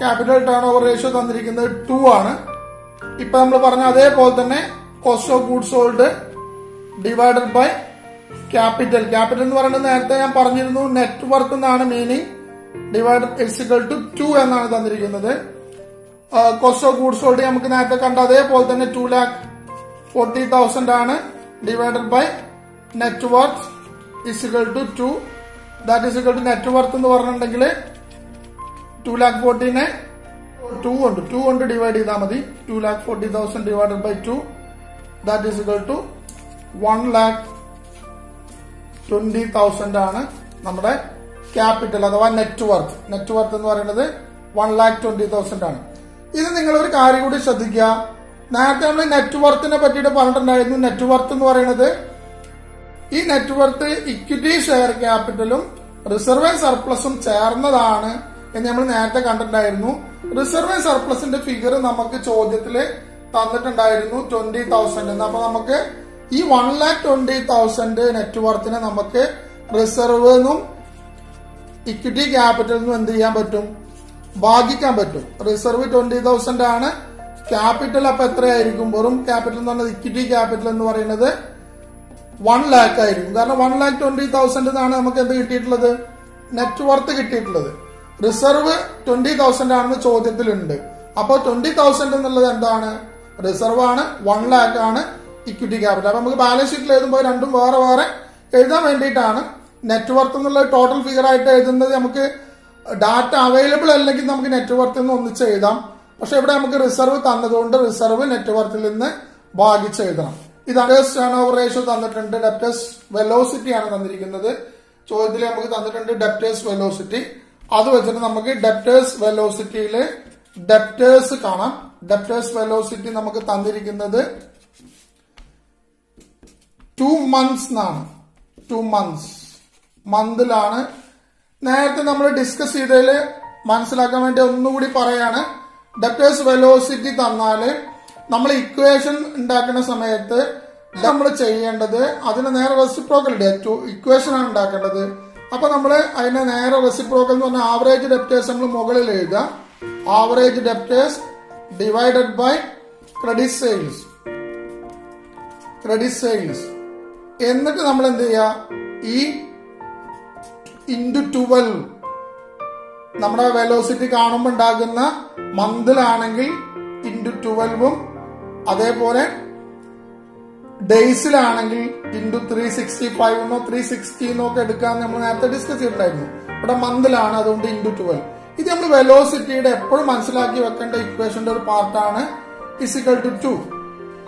Capital turnover ratio തന്നിരിക്കുന്നത് 2 ആണ്. ഇപ്പൊ നമ്മൾ പറഞ്ഞ അതേപോലെ തന്നെ cost of goods sold divided by capital. Capital എന്ന് പറയുന്നത് നേരത്തെ ഞാൻ പറഞ്ഞിരുന്നു നെറ്റ് വർത്ത് എന്നാണ് മീനിങ്. ഡിവൈഡഡ് = 2 എന്നാണ് തന്നിരിക്കുന്നത്. കോസ്റ്റ് ഓഫ് ഗൂഡ്സ് സോൾഡ് നമുക്ക് നേരത്തെ കണ്ട അതേപോലെ തന്നെ 2,40,000 ആണ്. Divided by net worth = 2. That = net worth എന്ന് പറഞ്ഞിട്ടുണ്ടെങ്കിൽ 2,40,000 2 കൊണ്ട് ഡിവൈഡ് ചെയ്താൽ മതി. 2,40,000 divided by 2 that is equal to 1,20,000 ആണ് നമ്മുടെ ക്യാപിറ്റൽ അഥവാ നെറ്റ് വർത്ത്. നെറ്റ് വർത്ത് എന്ന് പറയുന്നത് 1,20,000 ആണ്. ഇത് നിങ്ങൾ ഒരു കാര്യം കൂടി ശ്രദ്ധിക്കുക. നേരത്തെ നമ്മൾ നെറ്റ് വർത്തിനെ പറ്റിയിട്ട് പറഞ്ഞിട്ടുണ്ടായിരുന്നു. നെറ്റ് വർത്ത് എന്ന് പറയുന്നത് ഈ നെറ്റ് വർത്ത് ഇക്വിറ്റി ഷെയർ ക്യാപിറ്റലും റിസർവ് ആൻഡ് സർപ്ലസും ചേർന്നതാണ് എന്ന് നമ്മൾ നേരത്തെ കണ്ടിട്ടുണ്ടായിരുന്നു. റിസർവ് ആൻഡ് സർപ്ലസിന്റെ ഫിഗർ നമുക്ക് ചോദ്യത്തില് തന്നിട്ടുണ്ടായിരുന്നു 20,000 എന്ന്. അപ്പൊ നമുക്ക് ഈ 1,20,000 നെറ്റ് വർത്തിനെ നമുക്ക് റിസർവ് എന്നും ഇക്വിറ്റി ക്യാപിറ്റൽ എന്നും എന്ത് ചെയ്യാൻ പറ്റും? ഭാഗിക്കാൻ പറ്റും. റിസർവ് 20,000 ആണ്. ക്യാപിറ്റൽ അപ്പൊ എത്രയായിരിക്കും? വെറും ക്യാപിറ്റൽ എന്ന് പറഞ്ഞത് ഇക്വിറ്റി ക്യാപിറ്റൽ എന്ന് പറയുന്നത് 1 lakh ആയിരിക്കും. കാരണം 1,20,000 എന്നാണ് നമുക്ക് എന്ത് കിട്ടിയിട്ടുള്ളത്? നെറ്റ് വർത്ത് കിട്ടിയിട്ടുള്ളത്. റിസർവ് 20,000 ആണെന്ന് ചോദ്യത്തിലുണ്ട്. അപ്പോൾ 20,000 എന്നുള്ളത് എന്താണ്? റിസർവ് ആണ്. 1 lakh ആണ് ഇക്വിറ്റി ക്യാപിറ്റൽ. അപ്പൊ നമുക്ക് ബാലൻസ് ഷീറ്റിൽ എഴുതുമ്പോൾ രണ്ടും വേറെ വേറെ എഴുതാൻ വേണ്ടിയിട്ടാണ്. നെറ്റ് വർത്ത് എന്നുള്ള ടോട്ടൽ ഫിഗർ ആയിട്ട് എഴുതുന്നത് നമുക്ക് ഡാറ്റ അവൈലബിൾ അല്ലെങ്കിൽ നമുക്ക് നെറ്റ് വർത്ത് എന്ന് ഒന്നിച്ച് എഴുതാം. പക്ഷെ ഇവിടെ നമുക്ക് റിസർവ് തന്നതുകൊണ്ട് റിസർവ് നെറ്റ് വർത്തിൽ നിന്ന് ഭാഗിച്ച് എഴുതണം. ഇതാണ് ടേൺ ഓവർ റേഷ്യോ തന്നിട്ടുണ്ട്. ഡെപ്റ്റേഴ്സ് വെലോസിറ്റി ആണ് തന്നിരിക്കുന്നത്. ചോദ്യത്തിൽ നമുക്ക് തന്നിട്ടുണ്ട് ഡെപ്റ്റേഴ്സ് വെലോസിറ്റി. അത് വെച്ചിട്ട് നമുക്ക് ഡെപ്റ്റേഴ്സ് വെലോസിറ്റിയില് ഡെപ്റ്റേഴ്സ് കാണാം. ഡെപ്റ്റേഴ്സ് വെലോസിറ്റി നമുക്ക് തന്നിരിക്കുന്നത് 2 months എന്നാണ്. 2 months മന്തിലാണ്. നേരത്തെ നമ്മൾ ഡിസ്കസ് ചെയ്തതില് മനസ്സിലാക്കാൻ വേണ്ടി ഒന്നുകൂടി പറയാണ്. ഡെപ്റ്റേഴ്സ് വെലോസിറ്റി തന്നാല് നമ്മൾ ഇക്വേഷൻ ഉണ്ടാക്കുന്ന സമയത്ത് നമ്മൾ ചെയ്യേണ്ടത് അതിന് നേരെ റെസിപ്രോക്കൽ ഇക്വേഷൻ ആണ് ഉണ്ടാക്കേണ്ടത്. അപ്പൊ നമ്മൾ അതിനെ നേരെ റെസിപ്രോക്കൽ എന്ന് പറഞ്ഞാൽ ആവറേജ് ഡെപ്റ്റേഴ്സ് നമ്മൾ മുകളിൽ എഴുതുക. Average debtors divided by credit sales. Credit sales എന്നിട്ട് നമ്മൾ എന്ത് ചെയ്യുക? ഈ ഇൻറ്റു 12 നമ്മുടെ വെലോസിറ്റി കാണുമ്പോൾ ഉണ്ടാകുന്ന മന്തിലാണെങ്കിൽ ഇൻറ്റു 12ഉം അതേപോലെ ഡേയ്സിലാണെങ്കിൽ ഇൻറ്റു 365 360 ഒക്കെ എടുക്കാന്ന് നമ്മൾ നേരത്തെ ഡിസ്കസ് ചെയ്തിട്ടുണ്ടായിരുന്നു. ഇവിടെ മന്തിലാണ്, അതുകൊണ്ട് ഇൻറ്റു 12. ഇത് നമ്മൾ വെലോസിറ്റിയുടെ എപ്പോഴും മനസ്സിലാക്കി വെക്കേണ്ട ഇക്വേഷന്റെ ഒരു പാർട്ടാണ്. ഇസിക്കൽ ടു 2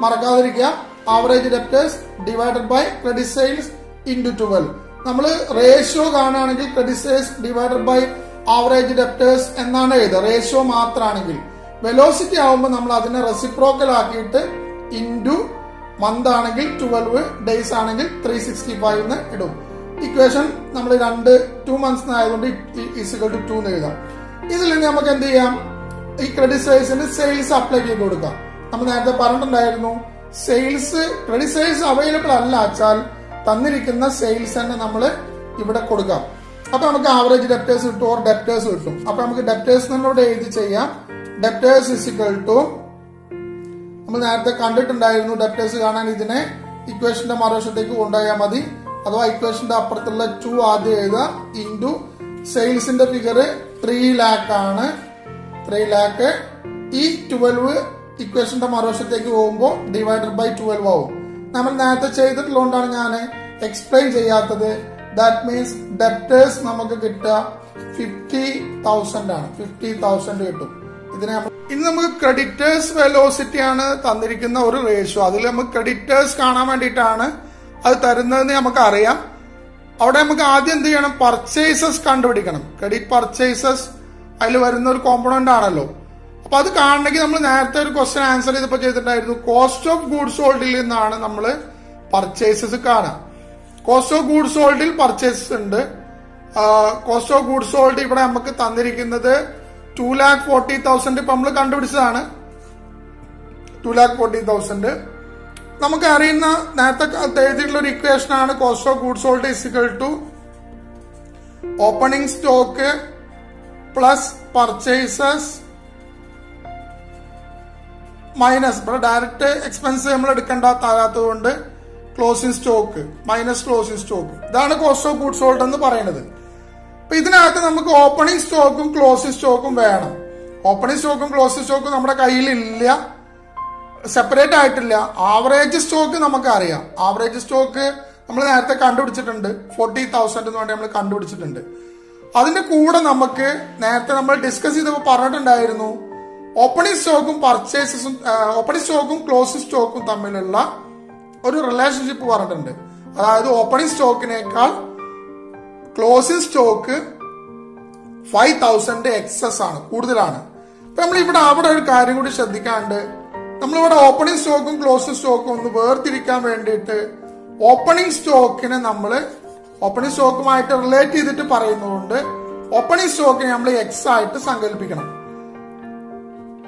മറക്കാതിരിക്കുക. Average debtors divided by credit sales into 12. നമ്മൾ റേഷ്യോ കാണുകയാണെങ്കിൽ credit sales divided by average debtors എന്നാണ് എഴുതുക. റേഷ്യോ മാത്രമാണെങ്കിൽ. വെലോസിറ്റി ആവുമ്പോൾ നമ്മൾ അതിനെ റെസിപ്രോക്കൽ ആക്കിയിട്ട് ഇൻറ്റു മന്ത് ആണെങ്കിൽ 12, ഡേയ്സ് ആണെങ്കിൽ 365 എന്ന് ഇടും. ഇക്വേഷൻ നമ്മൾ 2 months ആയതുകൊണ്ട് ഇസിക്കൽ ടു 2 എന്ന് എഴുതാം. ഇതിൽ നമുക്ക് എന്ത് ചെയ്യാം? ഈ ക്രെഡിറ്റ് സെയിൽസിന് സെയിൽസ് അപ്ലൈ ചെയ്ത് കൊടുക്കാം. നമ്മൾ നേരത്തെ പറഞ്ഞിട്ടുണ്ടായിരുന്നു സെയിൽസ് ക്രെഡിറ്റ് സെയിൽസ് അവൈലബിൾ അല്ല വെച്ചാൽ തന്നിരിക്കുന്ന സെയിൽസ് തന്നെ നമ്മൾ ഇവിടെ കൊടുക്കാം. അപ്പൊ നമുക്ക് ആവറേജ് ഡെപ്റ്റേഴ്സ് കിട്ടും ഓർ ഡെപ്റ്റേഴ്സ് കിട്ടും. അപ്പൊ നമുക്ക് ഡെപ്റ്റേഴ്സ് എന്നോട് എഴുതി ചെയ്യാം. ഡെപ്റ്റേഴ്സ് ഇസിക്കൽ ടു നമ്മൾ നേരത്തെ കണ്ടിട്ടുണ്ടായിരുന്നു. ഡെപ്റ്റേഴ്സ് കാണാൻ ഇതിനെ ഇക്വേഷന്റെ മറുവശത്തേക്ക് കൊണ്ടുപോയാൽ മതി. അഥവാ ഇക്വേഷന്റെ അപ്പുറത്തുള്ള 2 ആദ്യം എഴുതുക. ഇൻറ്റു സെയിൽസിന്റെ ഫിഗർ 3 lakh ആണ്. 3 lakh. ഈ 12 ഇക്വേഷന്റെ മറുവശത്തേക്ക് പോകുമ്പോൾ ഡിവൈഡഡ് ബൈ 12 ആവും. നമ്മൾ നേരത്തെ ചെയ്തിട്ടുള്ളതുകൊണ്ടാണ് ഞാൻ എക്സ്പ്ലെയിൻ ചെയ്യാത്തത്. ദാറ്റ് മീൻസ് ഡെപ്റ്റേഴ്സ് നമുക്ക് കിട്ടുക 50,000 ആണ്. 50,000 കിട്ടും. ഇനി നമുക്ക് ക്രെഡിറ്റേഴ്സ് വെലോസിറ്റി ആണ് തന്നിരിക്കുന്ന ഒരു റേഷ്യോ. അതിൽ നമുക്ക് ക്രെഡിറ്റേഴ്സ് കാണാൻ വേണ്ടിയിട്ടാണ് അത് തരുന്നതെന്ന് നമുക്ക് അറിയാം. അവിടെ നമുക്ക് ആദ്യം എന്ത് ചെയ്യണം? പർച്ചേസസ് കണ്ടുപിടിക്കണം. ക്രെഡിറ്റ് പർച്ചേസസ് അതിൽ വരുന്ന ഒരു കോമ്പണന്റ് ആണല്ലോ. അപ്പൊ അത് കാണണമെങ്കിൽ നമ്മൾ നേരത്തെ ഒരു ക്വസ്റ്റ്യൻ ആൻസർ ചെയ്തപ്പോൾ ചെയ്തിട്ടുണ്ടായിരുന്നു. കോസ്റ്റ് ഓഫ് ഗൂഡ്സ് സോൾഡിൽ നിന്നാണ് നമ്മൾ പർച്ചേസസ് കാണാം. കോസ്റ്റ് ഓഫ് ഗൂഡ്സ് സോൾഡിൽ പർച്ചേസസ് ഉണ്ട്. കോസ്റ്റ് ഓഫ് ഗൂഡ്സ് സോൾഡ് ഇവിടെ നമുക്ക് തന്നിരിക്കുന്നത് 2,40,000 ഇപ്പൊ നമ്മൾ കണ്ടുപിടിച്ചതാണ്. 2,40,000 നമുക്ക് അറിയുന്ന നേരത്തെ എഴുതിയിട്ടുള്ള ഒരു ഇക്വേഷൻ ആണ്. Cost of goods sold is equal to opening stock plus purchases minus ഇവിടെ ഡയറക്റ്റ് എക്സ്പെൻസ് നമ്മൾ എടുക്കേണ്ടാത്തത് കൊണ്ട് closing stock minus closing stock. ഇതാണ് കോസ്റ്റ് ഓഫ് ഗൂഡ്സ് സോൾഡ് എന്ന് പറയുന്നത്. അപ്പൊ ഇതിനകത്ത് നമുക്ക് ഓപ്പണിംഗ് സ്റ്റോക്കും ക്ലോസിംഗ് സ്റ്റോക്കും വേണം. ഓപ്പണിംഗ് സ്റ്റോക്കും ക്ലോസിംഗ് സ്റ്റോക്കും നമ്മുടെ കയ്യിലില്ല, സെപ്പറേറ്റ് ആയിട്ടില്ല. ആവറേജ് സ്റ്റോക്ക് നമുക്ക് അറിയാം. ആവറേജ് സ്റ്റോക്ക് നമ്മൾ നേരത്തെ കണ്ടുപിടിച്ചിട്ടുണ്ട്. 40,000 എന്ന് വേണ്ടി നമ്മൾ കണ്ടുപിടിച്ചിട്ടുണ്ട്. അതിന്റെ കൂടെ നമുക്ക് നേരത്തെ നമ്മൾ ഡിസ്കസ് ചെയ്തപ്പോൾ പറഞ്ഞിട്ടുണ്ടായിരുന്നു ഓപ്പണിംഗ് സ്റ്റോക്കും ഓപ്പണിംഗ് സ്റ്റോക്കും ക്ലോസിംഗ് സ്റ്റോക്കും തമ്മിലുള്ള ഒരു റിലേഷൻഷിപ്പ് പറഞ്ഞിട്ടുണ്ട്. അതായത് ഓപ്പണിംഗ് സ്റ്റോക്കിനേക്കാൾ ക്ലോസിംഗ് സ്റ്റോക്ക് 5,000 എക്സസ് ആണ്, കൂടുതലാണ്. അപ്പൊ നമ്മൾ അവിടെ ഒരു കാര്യം കൂടി ശ്രദ്ധിക്കാണ്ട്, നമ്മളിവിടെ ഓപ്പണിംഗ് സ്റ്റോക്കും ക്ലോസിംഗ് സ്റ്റോക്കും ഒന്ന് വേർതിരിക്കാൻ വേണ്ടിയിട്ട് ഓപ്പണിംഗ് സ്റ്റോക്കിനെ നമ്മൾ ഓപ്പണിംഗ് സ്റ്റോക്കുമായിട്ട് റിലേറ്റ് ചെയ്തിട്ട് പറയുന്നതുകൊണ്ട് ഓപ്പണിംഗ് സ്റ്റോക്കിനെ നമ്മൾ എക്സ് ആയിട്ട് സങ്കല്പിക്കണം.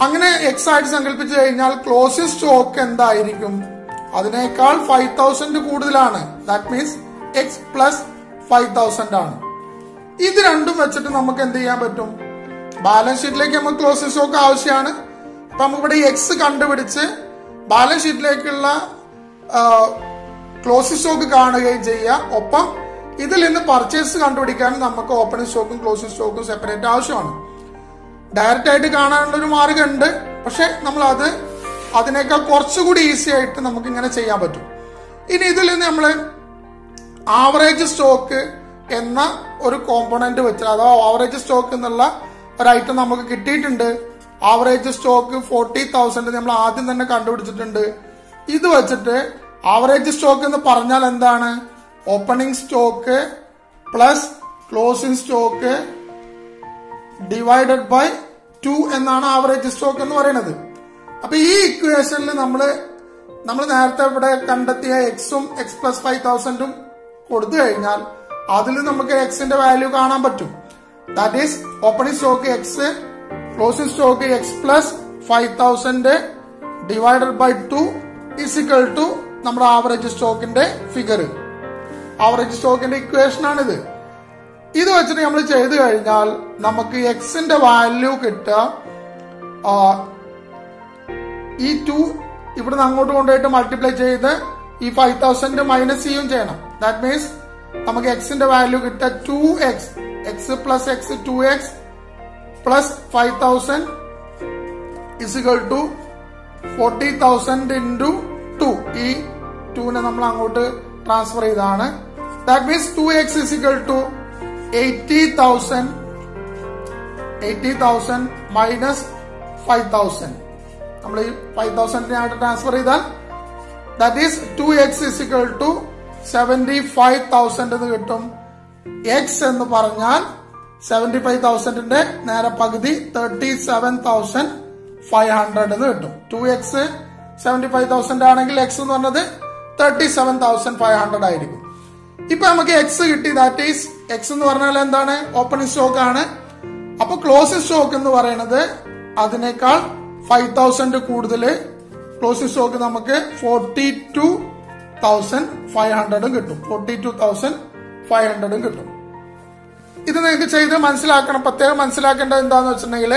അങ്ങനെ എക്സ് ആയിട്ട് സങ്കല്പിച്ചു കഴിഞ്ഞാൽ ക്ലോസിംഗ് സ്റ്റോക്ക് എന്തായിരിക്കും? അതിനേക്കാൾ 5,000 കൂടുതലാണ്. ദാറ്റ് മീൻസ് എക്സ് പ്ലസ് 5,000 ആണ്. ഇത് രണ്ടും വെച്ചിട്ട് നമുക്ക് എന്ത് ചെയ്യാൻ പറ്റും? ബാലൻസ് ഷീറ്റിലേക്ക് നമുക്ക് ക്ലോസിംഗ് സ്റ്റോക്ക് ആവശ്യമാണ്. അപ്പൊ നമുക്കിവിടെ എക്സ് കണ്ടുപിടിച്ച് ബാലൻസ് ഷീറ്റിലേക്കുള്ള ക്ലോസിംഗ് സ്റ്റോക്ക് കാണുകയും ചെയ്യാം. ഒപ്പം ഇതിൽ നിന്ന് പർച്ചേസ് കണ്ടുപിടിക്കാൻ നമുക്ക് ഓപ്പണിംഗ് സ്റ്റോക്കും ക്ലോസിംഗ് സ്റ്റോക്കും സെപ്പറേറ്റ് ആവശ്യമാണ്. ഡയറക്റ്റ് ആയിട്ട് കാണാനുള്ള ഒരു മാർഗമുണ്ട്, പക്ഷെ നമ്മൾ അതിനേക്കാൾ കുറച്ചുകൂടി ഈസി ആയിട്ട് നമുക്ക് ഇങ്ങനെ ചെയ്യാൻ പറ്റും. ഇനി ഇതിൽ നിന്ന് നമ്മൾ ആവറേജ് സ്റ്റോക്ക് എന്ന ഒരു കോമ്പണന്റ് വെച്ചാൽ, അഥവാ ആവറേജ് സ്റ്റോക്ക് എന്നുള്ള ഒരു ഐറ്റം നമുക്ക് കിട്ടിയിട്ടുണ്ട്. ആവറേജ് സ്റ്റോക്ക് 40,000 നമ്മൾ ആദ്യം തന്നെ കണ്ടുപിടിച്ചിട്ടുണ്ട്. ഇത് വെച്ചിട്ട് ആവറേജ് സ്റ്റോക്ക് എന്ന് പറഞ്ഞാൽ എന്താണ്? Opening stock plus closing stock divided by 2 എന്നാണ് ആവറേജ് സ്റ്റോക്ക് എന്ന് പറയുന്നത്. അപ്പൊ ഈ ഇക്വേഷനിൽ നമ്മൾ നേരത്തെ ഇവിടെ കണ്ടെത്തിയ എക്സും എക്സ് പ്ലസ് 5,000 കൊടുത്തു കഴിഞ്ഞാൽ അതിൽ നമുക്ക് എക്സിന്റെ വാല്യൂ കാണാൻ പറ്റും. That is opening stock X, closing stock X plus 5,000 divided by 2 is equal to നമ്മുടെ ആവറേജ് സ്റ്റോക്കിന്റെ ഫിഗർ. ആവറേജ് സ്റ്റോക്കിന്റെ ഇക്വേഷൻ ആണിത്. ഇത് വെച്ചിട്ട് നമ്മൾ ചെയ്തു കഴിഞ്ഞാൽ നമുക്ക് എക്സിന്റെ വാല്യൂ കിട്ടുക, ഈ 2 ഇവിടുന്ന് അങ്ങോട്ട് കൊണ്ടുപോയിട്ട് മൾട്ടിപ്ലൈ ചെയ്ത് ഈ 5,000 മൈനസ് ചെയ്യും ചെയ്യണം. ദാറ്റ് മീൻസ് നമുക്ക് എക്സിന്റെ വാല്യൂ കിട്ടുക 2x, X plus X 2x plus 5,000 is equal to 40,000 into 2. ഈ 2നെ നമ്മൾ അങ്ങോട്ട് ട്രാൻസ്ഫർ ചെയ്താണ്. That means 2x is equal to 80,000 minus 5,000. നമ്മൾ ഈ 5,000 ആയിട്ട് ട്രാൻസ്ഫർ ചെയ്താൽ that is 2x is equal to 75,000 എന്ന് കിട്ടും. എക്സ് എന്ന് പറഞ്ഞാൽ 75,000ന്റെ നേരെ പകുതി 37,500 എന്ന് കിട്ടും. 2x 75,000 ആണെങ്കിൽ എക്സ് എന്ന് പറഞ്ഞത് 37,500 ആയിരിക്കും. ഇപ്പൊ നമുക്ക് എക്സ് കിട്ടി. ദാറ്റ് ഈസ് എക്സ് എന്ന് പറഞ്ഞാൽ എന്താണ്? ഓപ്പണിംഗ് സ്റ്റോക്ക് ആണ്. അപ്പൊ ക്ലോസിംഗ് സ്റ്റോക്ക് എന്ന് പറയുന്നത് അതിനേക്കാൾ 5,000 കൂടുതൽ ക്ലോസിംഗ് സ്റ്റോക്ക് നമുക്ക് 42,500 കിട്ടും. 42,500 കിട്ടും. ഇത് നിങ്ങൾക്ക് ചെയ്ത് മനസ്സിലാക്കണം. പ്രത്യേകം മനസ്സിലാക്കേണ്ടത് എന്താന്ന് വെച്ചിട്ടുണ്ടെങ്കിൽ,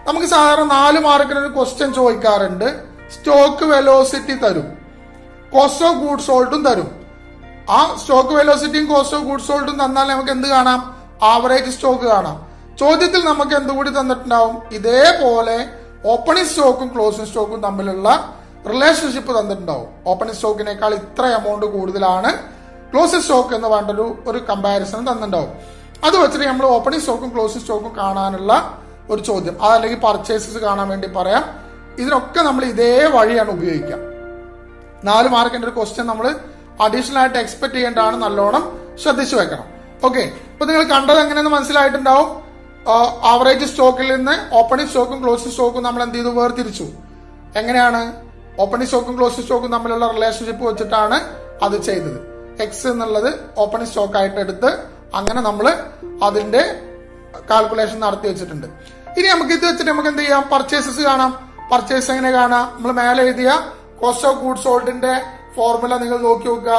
നമുക്ക് സാധാരണ 4 മാർക്കിന് ഒരു ക്വസ്റ്റ്യൻ ചോദിക്കാറുണ്ട്. സ്റ്റോക്ക് വെലോസിറ്റി തരും, കോസ്റ്റ് ഓഫ് ഗൂഡ്സ് സോൾഡും തരും. ആ സ്റ്റോക്ക് വെലോസിറ്റിയും കോസ്റ്റ് ഓഫ് ഗൂഡ്സ് സോൾഡും തന്നാൽ നമുക്ക് എന്ത് കാണാം? ആവറേജ് സ്റ്റോക്ക് കാണാം. ചോദ്യത്തിൽ നമുക്ക് എന്തുകൂടി തന്നിട്ടുണ്ടാവും? ഇതേപോലെ ഓപ്പണിംഗ് സ്റ്റോക്കും ക്ലോസിംഗ് സ്റ്റോക്കും തമ്മിലുള്ള റിലേഷൻഷിപ്പ് തന്നിട്ടുണ്ടാവും. ഓപ്പണിംഗ് സ്റ്റോക്കിനേക്കാൾ ഇത്ര എമൗണ്ട് കൂടുതലാണ് ക്ലോസിംഗ് സ്റ്റോക്ക് എന്ന് പറഞ്ഞൊരു ഒരു കമ്പാരിസൺ തന്നിട്ടുണ്ടാവും. അത് വെച്ചിട്ട് നമ്മൾ ഓപ്പണിംഗ് സ്റ്റോക്കും ക്ലോസിംഗ് സ്റ്റോക്കും കാണാനുള്ള ഒരു ചോദ്യം, അതല്ലെങ്കിൽ പർച്ചേസസ് കാണാൻ വേണ്ടി പറയാം. ഇതിനൊക്കെ നമ്മൾ ഇതേ വഴിയാണ് ഉപയോഗിക്കുക. 4 മാർക്കിന്റെ ഒരു ക്വസ്റ്റ്യൻ നമ്മൾ അഡീഷണൽ ആയിട്ട് എക്സ്പെക്ട് ചെയ്യേണ്ടതാണ്. നല്ലോണം ശ്രദ്ധിച്ചു വെക്കണം. ഓക്കെ, ഇപ്പൊ നിങ്ങൾ കണ്ടത് എങ്ങനെയെന്ന് മനസ്സിലായിട്ടുണ്ടാവും. ആവറേജ് സ്റ്റോക്കിൽ നിന്ന് ഓപ്പണിംഗ് സ്റ്റോക്കും ക്ലോസിംഗ് സ്റ്റോക്കും നമ്മൾ എന്ത് ചെയ്തു? വേർതിരിച്ചു. എങ്ങനെയാണ്? ഓപ്പണിംഗ് സ്റ്റോക്കും ക്ലോസിംഗ് സ്റ്റോക്കും തമ്മിലുള്ള റിലേഷൻഷിപ്പ് വെച്ചിട്ടാണ് അത് ചെയ്തത്. എക്സ് എന്നുള്ളത് ഓപ്പണിംഗ് സ്റ്റോക്ക് ആയിട്ട് എടുത്ത് അങ്ങനെ നമ്മൾ അതിന്റെ കാൽക്കുലേഷൻ നടത്തി വെച്ചിട്ടുണ്ട്. ഇനി നമുക്ക് ഇത് വെച്ചിട്ട് നമുക്ക് എന്ത് ചെയ്യാം? പർച്ചേസസ് കാണാം. പർച്ചേസ് എങ്ങനെ കാണാം? നമ്മൾ മേലെ എഴുതിയ കോസ്റ്റ് ഓഫ് ഗൂഡ്സ് സോൾഡിന്റെ ഫോർമുല നിങ്ങൾ നോക്കി നോക്കുക.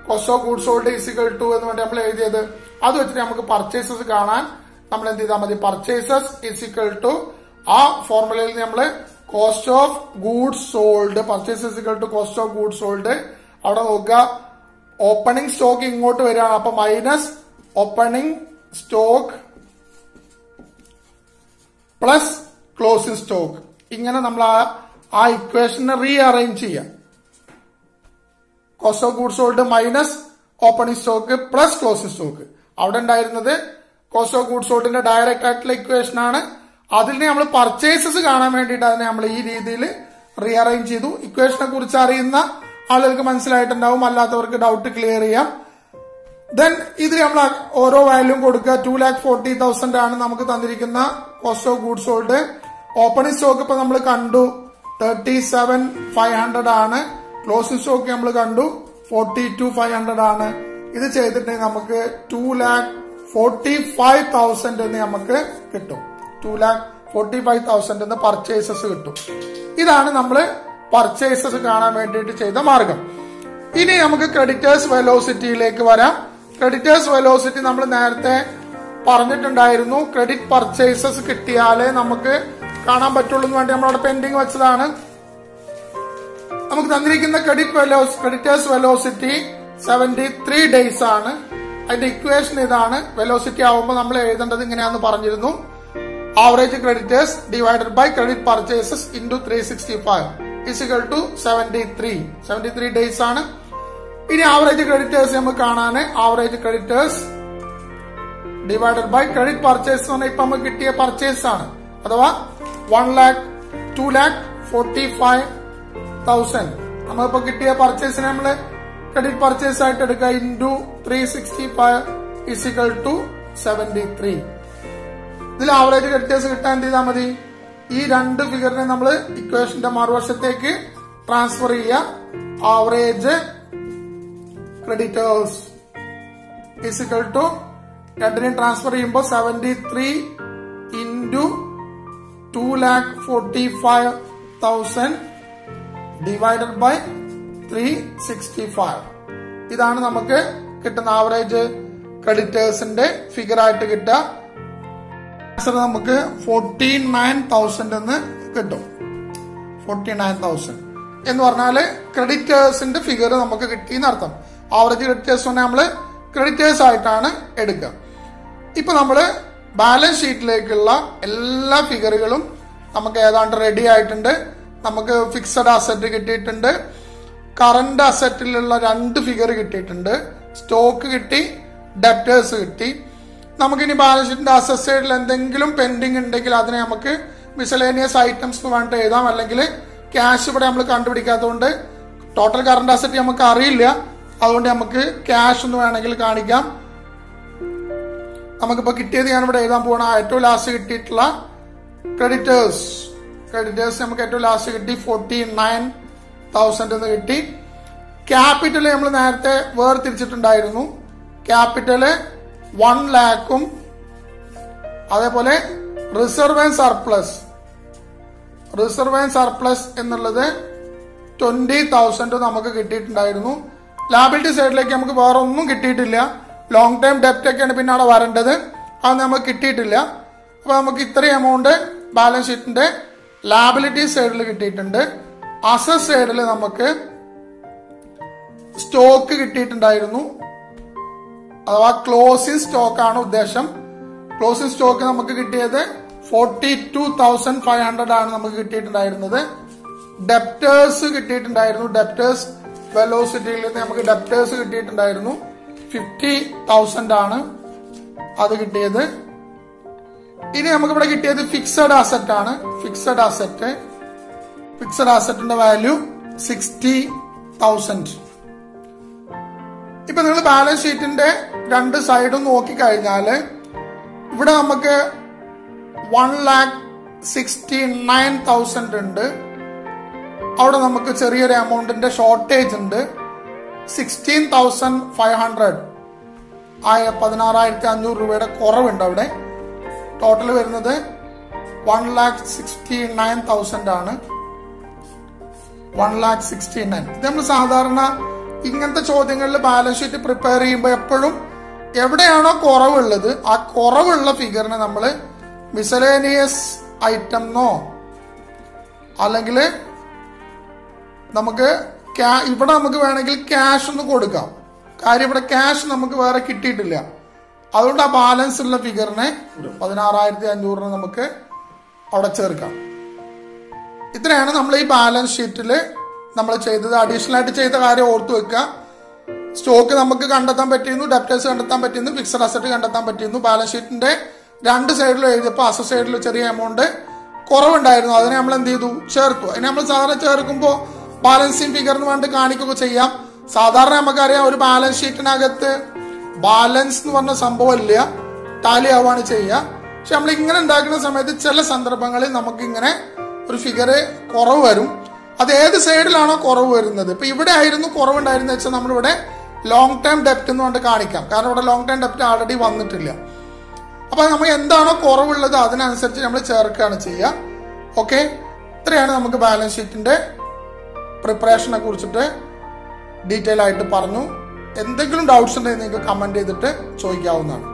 Cost of goods sold is equal to എന്ന് വേണ്ടി നമ്മൾ എഴുതിയത്. അത് വെച്ചിട്ട് നമുക്ക് പർച്ചേസസ് കാണാൻ നമ്മൾ എന്ത് ചെയ്താൽ മതി? പർച്ചേസസ് ഈസിക്കൽ ടു ആ ഫോർമുലയിൽ നമ്മൾ cost of goods sold, purchase is equal to cost of goods sold. അവിടെ നോക്കുക, ഓപ്പണിംഗ് സ്റ്റോക്ക് ഇങ്ങോട്ട് വരികയാണ്. അപ്പൊ minus opening stock plus closing stock. ഇങ്ങനെ നമ്മൾ ആ ഇക്വേഷനെ റീഅറേഞ്ച് ചെയ്യാം. Cost of goods sold minus opening stock plus closing stock. അവിടെ ഉണ്ടായിരുന്നത് കോസ്റ്റ് ഓഫ് ഗൂഡ്സ് സോൾഡിന്റെ ഡയറക്റ്റ് ആയിട്ടുള്ള ഇക്വേഷൻ ആണ്. അതിനെ നമ്മൾ പർച്ചേസസ് കാണാൻ വേണ്ടിയിട്ട് അതിനെ നമ്മൾ ഈ രീതിയിൽ റീഅറേഞ്ച് ചെയ്തു. ഇക്വേഷനെ കുറിച്ച് അറിയുന്ന ആളുകൾക്ക് മനസ്സിലായിട്ടുണ്ടാവും, അല്ലാത്തവർക്ക് ഡൗട്ട് ക്ലിയർ ചെയ്യാം. ദെൻ ഇത് നമ്മൾ ഓരോ വാല്യൂം കൊടുക്കുക. 2,40,000 ആണ് നമുക്ക് തന്നിരിക്കുന്ന cost of goods sold. Opening stock ഇപ്പൊ നമ്മൾ കണ്ടു 37,500 ആണ്. ക്ലോസിംഗ് സ്റ്റോക്ക് നമ്മൾ കണ്ടു 42,500 ആണ്. ഇത് ചെയ്തിട്ടുണ്ടെങ്കിൽ നമുക്ക് 2,45,000 എന്ന് നമുക്ക് കിട്ടും. 2,45,000 എന്ന് പർച്ചേസസ് കിട്ടും. ഇതാണ് നമ്മൾ പർച്ചേസസ് കാണാൻ വേണ്ടിയിട്ട് ചെയ്ത മാർഗം. ഇനി നമുക്ക് ക്രെഡിറ്റേഴ്സ് വെലോസിറ്റിയിലേക്ക് വരാം. ക്രെഡിറ്റേഴ്സ് വെലോസിറ്റി നമ്മൾ നേരത്തെ പറഞ്ഞിട്ടുണ്ടായിരുന്നു. ക്രെഡിറ്റ് പർച്ചേസസ് കിട്ടിയാലേ നമുക്ക് കാണാൻ പറ്റുള്ളൂ എന്ന് വേണ്ടി നമ്മളവിടെ പെൻഡിങ് വെച്ചതാണ്. നമുക്ക് തന്നിരിക്കുന്ന ക്രെഡിറ്റേഴ്സ് വെലോസിറ്റി 73 days ആണ്. അതിന്റെ ഇക്വേഷൻ ഇതാണ്. വെലോസിറ്റി ആവുമ്പോൾ നമ്മൾ എഴുതേണ്ടത് ഇങ്ങനെയാന്ന് പറഞ്ഞിരുന്നു. Average creditors divided by credit purchases into 365 equal to 73 days ആണ്. ഇനി ആവറേജ് ക്രെഡിറ്റേഴ്സ് നമുക്ക് കാണാൻ average creditors divided by credit purchase എന്ന് പറഞ്ഞാൽ ഇപ്പൊ നമുക്ക് കിട്ടിയ പർച്ചേസ് ആണ്. അഥവാ 2,45,000 നമ്മളിപ്പോ കിട്ടിയ പർച്ചേസിനെ നമ്മള് ക്രെഡിറ്റ് പർച്ചേസ് ആയിട്ട് എടുക്കുക. Into 365 equal to 73. ഇതിൽ ആവറേജ് ക്രെഡിറ്റേഴ്സ് കിട്ടാൻ എന്ത് ചെയ്താൽ മതി? ഈ രണ്ട് ഫിഗറിനെ നമ്മൾ ഇക്വേഷന്റെ മറുവശത്തേക്ക് ട്രാൻസ്ഫർ ചെയ്യുക. ആവറേജ് ക്രെഡിറ്റേഴ്സ് ഈക്വൽ ടു രണ്ടിനെ ട്രാൻസ്ഫർ ചെയ്യുമ്പോൾ 73 ഇൻടു 2,45,000 ഡിവൈഡഡ് ബൈ 365. ഇതാണ് നമുക്ക് കിട്ടുന്ന ആവറേജ് ക്രെഡിറ്റേഴ്സിന്റെ ഫിഗർ ആയിട്ട് കിട്ടുക. ആൻസർ നമുക്ക് 49,000 എന്ന് കിട്ടും. 49,000 എന്ന് പറഞ്ഞാല് ക്രെഡിറ്റേഴ്സിന്റെ ഫിഗർ നമുക്ക് കിട്ടിയെന്നർത്ഥം. ആവറേജ് ക്രെഡിറ്റേഴ്സ് പറഞ്ഞാൽ നമ്മള് ക്രെഡിറ്റേഴ്സ് ആയിട്ടാണ് എടുക്കുക. ഇപ്പൊ നമ്മള് ബാലൻസ് ഷീറ്റിലേക്കുള്ള എല്ലാ ഫിഗറുകളും നമുക്ക് ഏതാണ്ട് റെഡി ആയിട്ടുണ്ട്. നമുക്ക് ഫിക്സഡ് അസറ്റ് കിട്ടിയിട്ടുണ്ട്, കറന്റ് അസറ്റിലുള്ള 2 ഫിഗർ കിട്ടിയിട്ടുണ്ട്, സ്റ്റോക്ക് കിട്ടി, ഡെപ്റ്റേഴ്സ് കിട്ടി. നമുക്കിനി ബാലൻസ് ഷീറ്റിന്റെ അസറ്റ് സൈഡിൽ എന്തെങ്കിലും പെൻഡിങ് ഉണ്ടെങ്കിൽ അതിനെ നമുക്ക് മിസലേനിയസ് ഐറ്റംസ് വേണ്ടിട്ട് എഴുതാം. അല്ലെങ്കിൽ ക്യാഷ് ഇവിടെ നമ്മൾ കണ്ടുപിടിക്കാത്തതുകൊണ്ട് ടോട്ടൽ കറന്റ് അസറ്റ് നമുക്ക് അറിയില്ല. അതുകൊണ്ട് നമുക്ക് ക്യാഷ് ഒന്ന് വേണമെങ്കിൽ കാണിക്കാം. നമുക്കിപ്പോ കിട്ടിയത് ഞാൻ ഇവിടെ എഴുതാൻ പോകണം. ഏറ്റവും ലാസ്റ്റ് കിട്ടിയിട്ടുള്ള ക്രെഡിറ്റേഴ്സ് നമുക്ക് ഏറ്റവും ലാസ്റ്റ് കിട്ടി 49,000 എന്ന് കിട്ടി. ക്യാപിറ്റൽ നമ്മൾ നേരത്തെ വേർതിരിച്ചിട്ടുണ്ടായിരുന്നു. ക്യാപിറ്റല് 1 lakhും അതേപോലെ റിസർവ് ആൻഡ് സർപ്ലസ് എന്നുള്ളത് 20,000 നമുക്ക് കിട്ടിയിട്ടുണ്ടായിരുന്നു. ലാബിലിറ്റി സൈഡിലേക്ക് നമുക്ക് വേറെ ഒന്നും കിട്ടിയിട്ടില്ല. ലോങ് ടൈം ഡെപ്റ്റ് ഒക്കെയാണ് പിന്നെ അവിടെ വരേണ്ടത്. അത് നമുക്ക് കിട്ടിയിട്ടില്ല. അപ്പൊ നമുക്ക് ഇത്രയും എമൗണ്ട് ബാലൻസ് ഷീറ്റിന്റെ ലാബിലിറ്റി സൈഡിൽ കിട്ടിയിട്ടുണ്ട്. അസറ്റ് സൈഡിൽ നമുക്ക് സ്റ്റോക്ക് കിട്ടിയിട്ടുണ്ടായിരുന്നു. അഥവാ ക്ലോസിംഗ് സ്റ്റോക്ക് ആണ് ഉദ്ദേശം. ക്ലോസിംഗ് സ്റ്റോക്ക് നമുക്ക് കിട്ടിയത് 42,500 ആണ് നമുക്ക് കിട്ടിയിട്ടുണ്ടായിരുന്നത്. ഡെപ്റ്റേഴ്സ് കിട്ടിയിട്ടുണ്ടായിരുന്നു. ഡെപ്റ്റേഴ്സ് വെലോസിറ്റിയിൽ നിന്ന് നമുക്ക് ഡെപ്റ്റേഴ്സ് കിട്ടിയിട്ടുണ്ടായിരുന്നു 50,000 ആണ് അത് കിട്ടിയത്. ഇനി നമുക്കിവിടെ കിട്ടിയത് ഫിക്സഡ് അസറ്റ് ആണ്. ഫിക്സഡ് അസറ്റിന്റെ വാല്യൂ 60,000. ഇപ്പൊ നിങ്ങൾ ബാലൻസ് ഷീറ്റിന്റെ 2 സൈഡും നോക്കിക്കഴിഞ്ഞാല് ഇവിടെ നമുക്ക് 1,69,000 ഉണ്ട്. അവിടെ നമുക്ക് ചെറിയൊരു എമൗണ്ടിന്റെ ഷോർട്ടേജ് ഉണ്ട്. 16,500 16,500 രൂപയുടെ കുറവുണ്ട് അവിടെ. ടോട്ടൽ വരുന്നത് 1,69,000 ആണ്. 1,69,000. ഇത് നമ്മൾ സാധാരണ ഇങ്ങനത്തെ ചോദ്യങ്ങളിൽ ബാലൻസ് ഷീറ്റ് പ്രിപ്പയർ ചെയ്യുമ്പോൾ എപ്പോഴും എവിടെയാണോ കുറവുള്ളത് ആ കുറവുള്ള ഫിഗറിനെ നമ്മൾ മിസലേനിയസ് ഐറ്റംന്നോ അല്ലെങ്കിൽ നമുക്ക് ഇവിടെ നമുക്ക് വേണമെങ്കിൽ ക്യാഷ് ഒന്ന് കൊടുക്കാം. കാര്യം ഇവിടെ ക്യാഷ് നമുക്ക് വേറെ കിട്ടിയിട്ടില്ല. അതുകൊണ്ട് ആ ബാലൻസ് ഉള്ള ഫിഗറിനെ 16,500 നമുക്ക് അവിടെ ചേർക്കാം. ഇത്രയാണ് നമ്മൾ ഈ ബാലൻസ് ഷീറ്റിൽ നമ്മൾ ചെയ്തത്. അഡീഷണൽ ആയിട്ട് ചെയ്ത കാര്യം ഓർത്തു വെക്കുക. സ്റ്റോക്ക് നമുക്ക് കണ്ടെത്താൻ പറ്റിയിരുന്നു, ഡെപ്റ്റേഴ്സ് കണ്ടെത്താൻ പറ്റിയിരുന്നു, ഫിക്സഡ് അസറ്റ് കണ്ടെത്താൻ പറ്റിയിരുന്നു. ബാലൻസ് ഷീറ്റിന്റെ രണ്ട് സൈഡിലും എഴുതിയപ്പോൾ അസറ്റ് സൈഡിൽ ചെറിയ എമൗണ്ട് കുറവുണ്ടായിരുന്നു. അതിനെ നമ്മൾ എന്ത് ചെയ്തു? ചേർത്തു. അതിനെ നമ്മൾ സാധാരണ ചേർക്കുമ്പോൾ ബാലൻസിങ് ഫിഗർ എന്ന് പറഞ്ഞിട്ട് കാണിക്കുകയൊക്കെ ചെയ്യാം. സാധാരണ നമുക്കറിയാം ഒരു ബാലൻസ് ഷീറ്റിനകത്ത് ബാലൻസ് എന്ന് പറഞ്ഞ സംഭവം ഇല്ല, ടാലി ആവുകയാണ് ചെയ്യുക. പക്ഷെ നമ്മൾ ഇങ്ങനെ ഉണ്ടാക്കുന്ന സമയത്ത് ചില സന്ദർഭങ്ങളിൽ നമുക്കിങ്ങനെ ഒരു ഫിഗർ കുറവ് വരും. അത് ഏത് സൈഡിലാണോ കുറവ് വരുന്നത്, ഇപ്പൊ ഇവിടെ ആയിരുന്നു കുറവുണ്ടായിരുന്ന വെച്ചാൽ നമ്മളിവിടെ ലോങ് ടൈം ഡെപ്റ്റ് എന്ന് പറഞ്ഞിട്ട് കാണിക്കാം. കാരണം ഇവിടെ ലോങ് ടൈം ഡെപ്റ്റ് ആൾറെഡി വന്നിട്ടില്ല. അപ്പൊ നമുക്ക് എന്താണോ കുറവുള്ളത് അതിനനുസരിച്ച് നമ്മൾ ചേർക്കുകയാണ് ചെയ്യുക. ഓക്കെ, ഇത്രയാണ് നമുക്ക് ബാലൻസ് ഷീറ്റിന്റെ പ്രിപ്പറേഷനെ കുറിച്ചിട്ട് ഡീറ്റെയിൽ ആയിട്ട് പറഞ്ഞു. എന്തെങ്കിലും ഡൗട്ട്സ് ഉണ്ടെങ്കിൽ നിങ്ങൾക്ക് കമന്റ് ചെയ്തിട്ട് ചോദിക്കാവുന്നതാണ്.